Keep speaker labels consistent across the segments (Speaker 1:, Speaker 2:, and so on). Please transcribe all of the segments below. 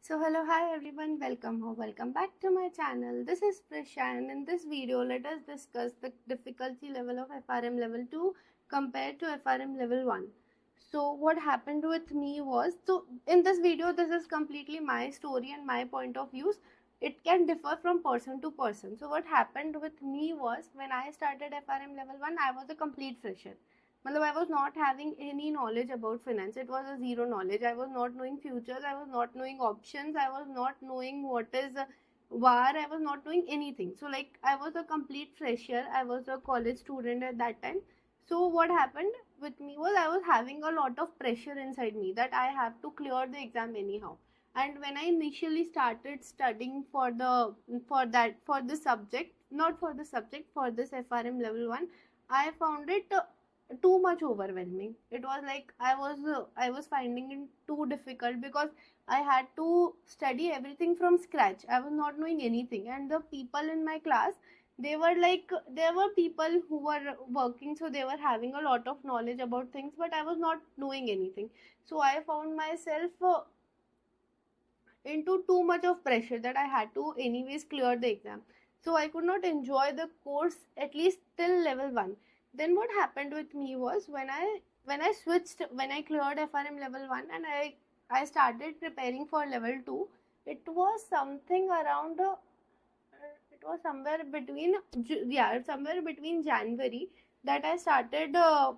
Speaker 1: So hello, hi everyone, welcome or welcome back to my channel. This is Prisha, and in this video let us discuss the difficulty level of FRM level 2 compared to FRM level 1. So what happened with me was, in this video this is completely my story and my point of views. It can differ from person to person. So what happened with me was, when I started FRM level 1, I was a complete fresher. I was not having any knowledge about finance. It was a zero knowledge. I was not knowing futures. I was not knowing options. I was not knowing what is a VAR. I was not knowing anything. So like I was a complete fresher. I was a college student at that time. So what happened with me was, I was having a lot of pressure inside me that I have to clear the exam anyhow. And when I initially started studying for this subject, not for the subject, for this FRM level 1, I found it too much overwhelming. It was like I was finding it too difficult, because I had to study everything from scratch. I was not knowing anything, and the people in my class, they were like, there were people who were working, so they were having a lot of knowledge about things, but I was not knowing anything. So I found myself into too much of pressure that I had to anyways clear the exam. So I could not enjoy the course at least till level 1. Then what happened with me was, when I cleared FRM level 1 and I started preparing for level 2, it was something around it was somewhere between January that I started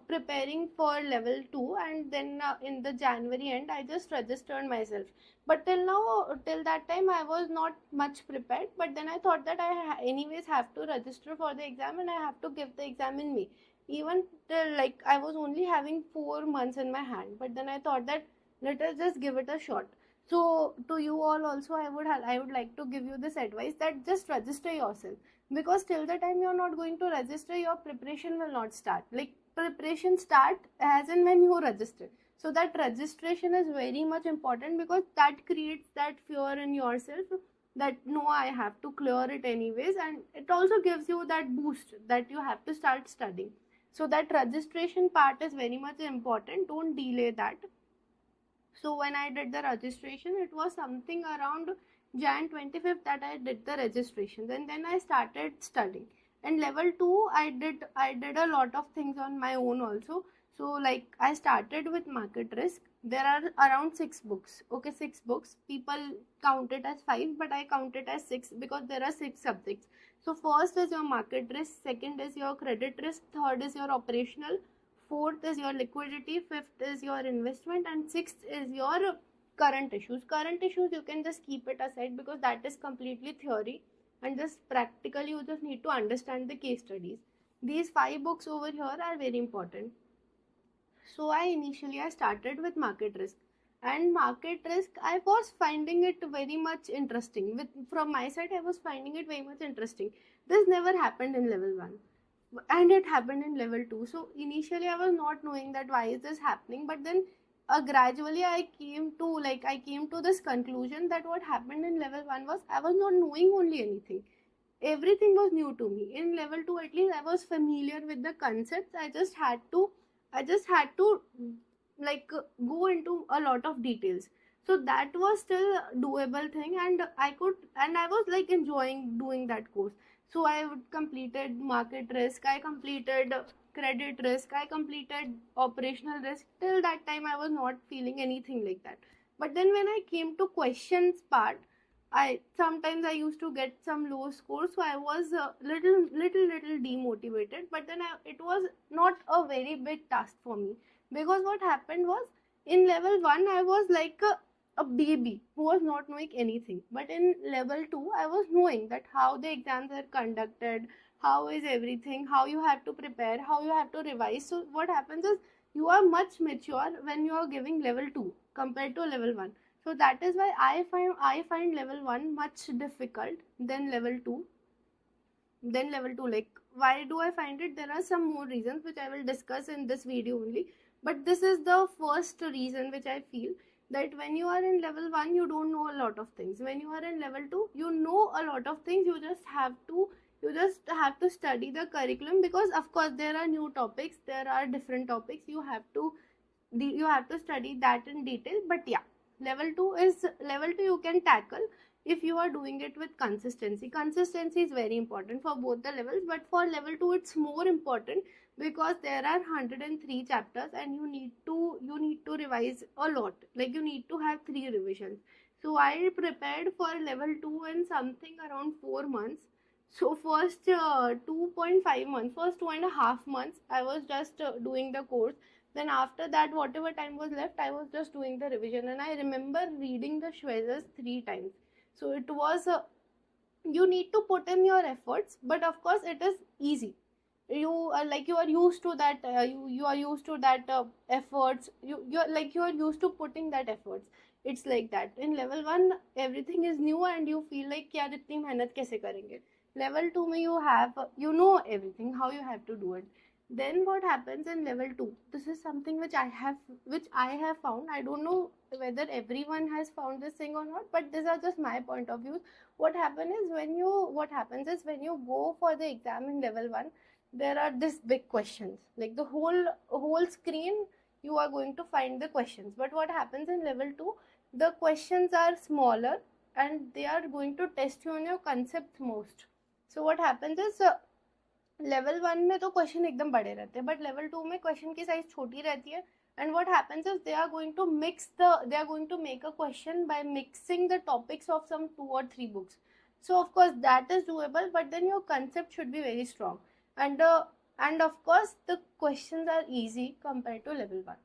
Speaker 1: preparing for level 2, and then in the January end I just registered myself. But till that time I was not much prepared, but then I thought that anyways have to register for the exam and I have to give the exam in May. Even till, like, I was only having 4 months in my hand, but then I thought that let us just give it a shot. So to you all also, I would like to give you this advice that just register yourself, because till the time you're not going to register, your preparation will not start. Like, preparation start as and when you register. So that registration is very much important, because that creates that fear in yourself that no, I have to clear it anyways, and it also gives you that boost that you have to start studying. So that registration part is very much important. Don't delay that. So when I did the registration, it was something around Jan 25th that I did the registration. Then I started studying. And level 2, I did a lot of things on my own also. So like I started with market risk. There are around 6 books. Okay, 6 books. People count it as 5, but I count it as 6 because there are 6 subjects. So first is your market risk, second is your credit risk, third is your operational, fourth is your liquidity, fifth is your investment, and sixth is your current issues. Current issues you can just keep it aside, because that is completely theory, and just practically you just need to understand the case studies. These 5 books over here are very important. So I started with market risk, and market risk I was finding it very much interesting. With from my side, I was finding it very much interesting. This never happened in level 1, and it happened in level 2. So initially I was not knowing that why is this happening, but then gradually I came to this conclusion that what happened in level 1 was, I was not knowing only anything. Everything was new to me. In level 2, at least I was familiar with the concepts. I just had to like go into a lot of details. So that was still doable thing, and I was like enjoying doing that course. So I would completed market risk, I completed credit risk, I completed operational risk. Till that time I was not feeling anything like that. But then when I came to questions part, I sometimes I used to get some low scores, so I was little demotivated. But then it was not a very big task for me, because what happened was, in level 1 I was like a baby who was not knowing anything. But in level 2 I was knowing that how the exams are conducted, how is everything, how you have to prepare, how you have to revise. So what happens is, you are much mature when you are giving level 2 compared to level 1. So that is why I find level 1 much difficult than level 2. Like, why do I find it? There are some more reasons which I will discuss in this video only. But this is the first reason which I feel, that when you are in level 1 you don't know a lot of things. When you are in level 2 you know a lot of things. You just have to study the curriculum, because of course there are new topics, there are different topics. You have to study that in detail. But yeah, Level 2 you can tackle if you are doing it with consistency. Consistency is very important for both the levels, but for level 2 it's more important because there are 103 chapters and you need to revise a lot. Like you need to have 3 revisions. So I prepared for level 2 in something around 4 months. So first 2.5 months, first 2.5 months, I was just doing the course. Then after that, whatever time was left, I was just doing the revision. And I remember reading the Shwezas 3 times. So it was you need to put in your efforts, but of course it is easy. You are used to that. You are used to that efforts. You are used to putting that efforts. It's like that. In level 1, everything is new and you feel like यार इतनी मेहनत कैसे करेंगे. Level 2 में you know everything how you have to do it. Then what happens in level 2? This is something which I have found. I don't know whether everyone has found this thing or not, but these are just my point of view. What happens is when you go for the exam in level 1, there are these big questions. Like the whole screen, you are going to find the questions. But what happens in level 2? The questions are smaller and they are going to test you on your concepts most. So what happens is level 1 में तो question एकदम बड़े रहते हैं, but level 2 में question की size छोटी रहती है. And what happens is they are going to make a question by mixing the topics of some 2 or 3 books. So of course that is doable, but then your concept should be very strong. And of course the questions are easy compared to level 1.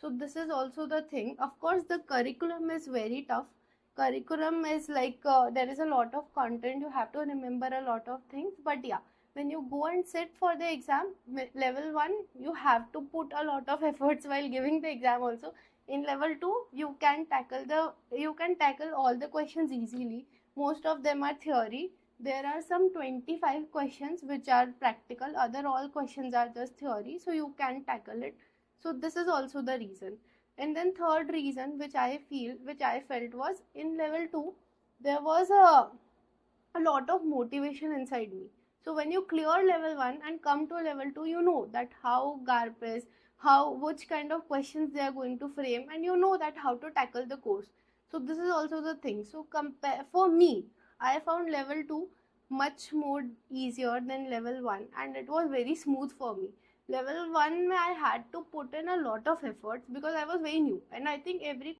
Speaker 1: So this is also the thing. Of course the curriculum is very tough. Curriculum is like there is a lot of content, you have to remember a lot of things, but yeah, when you go and sit for the exam level 1, you have to put a lot of efforts while giving the exam also. In level 2, you can tackle all the questions easily. Most of them are theory. There are some 25 questions which are practical, other all questions are just theory, so you can tackle it. So this is also the reason. And then third reason which I felt was in level 2 there was a lot of motivation inside me. So when you clear level 1 and come to level 2, you know that how GARP is, how which kind of questions they are going to frame, and you know that how to tackle the course. So this is also the thing. So compare for me, I found level 2 much more easier than level 1, and it was very smooth for me. Level 1 I had to put in a lot of efforts because I was very new, and I think every